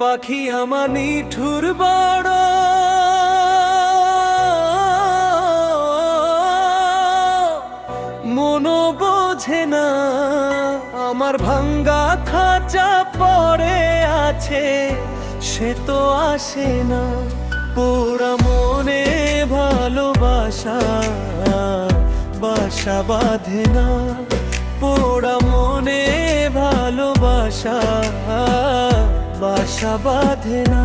পাখি আমার নিঠুর বড়, মনও বোঝে না আমার ভাঙ্গা খাঁচা পড়ে আছে, সে তো আসে না। পোড়া মনে ভালোবাসা বাসা বাঁধে না, পোড়া মনে ভালোবাসা বাসা বাঁধে না।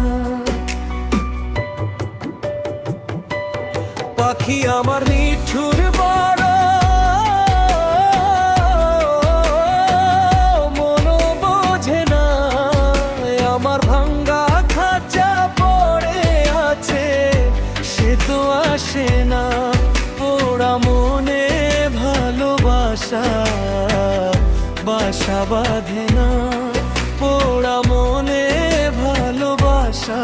পাখি আমার নিঠুর বড়, মনও বোঝে না আমার ভাঙ্গা খাঁচা পড়ে আছে, সে তো আসে না। পোড়া মনে ভালোবাসা বাসা বাঁধে না, পোড়া মনে ভালোবাসা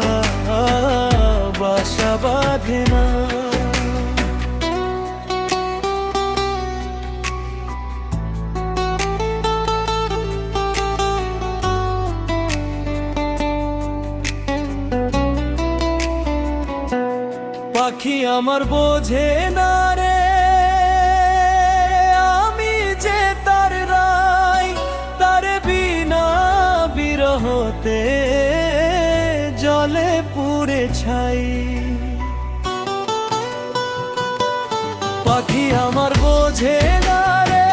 বাসা বাঁধে না। পাখি আমার বোঝে না রে আমি যে তার রাই, তার বিনা বিরহতে জলে পুড়ে ছাই। পাখি আমার বোঝে না রে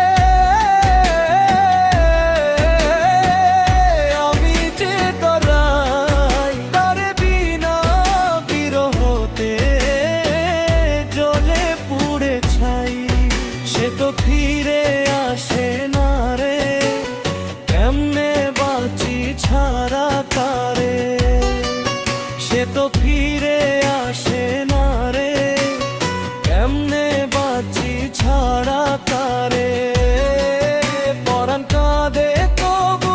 আমি যে তার রাই, তার বিনা বিরহতে জলে পুড়ে ছাই। সে তো ফিরে আসে না রে, কেমনে বাঁচি ছাড়া তারে। সে তো ফিরে আসে না রে, কেমনে বাঁচি ছাড়া তারে। পরাণ কাঁদে তবু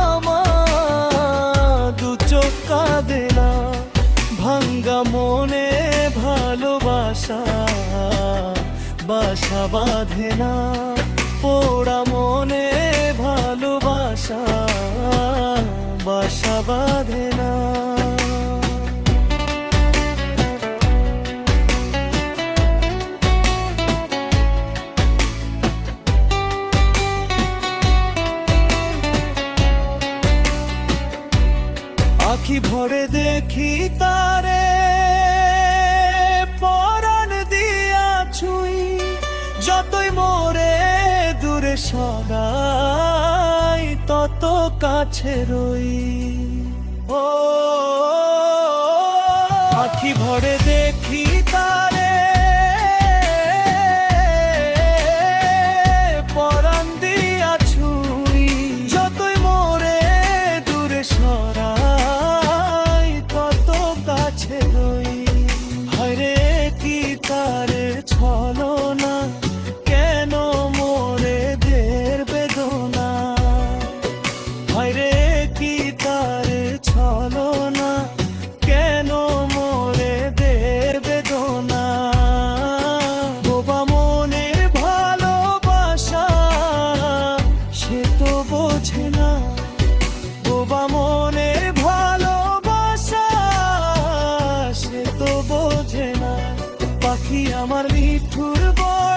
আমার দু চোখ কাঁদে না, ভাঙ্গা মনে ভালোবাসা বাসা বাঁধে না, পোড়া মনে ভালোবাসা বাসা বাঁধে না। আখি ভরে দেখি তারে, পরাণ দিয়া ছুঁই, যতই মোরে দূরে সরাই তত কাছে রই। ও আখি ভরে দেখি তারে, পরাণ দিয়া ছুঁই, যতই মোরে দূরে সরাই তত কাছে রই। হরে কি তারে ছলনা, কেন মোরে দের বেদনা। হরে কি তারে ছলনা, কেন মোরে দের বেদনা। বোবা মনের ভালোবাসা সে তো বোঝে না, বোবা মনের ভালোবাসা সে তো বোঝে না। পাখি আমার নিঠুর বড়,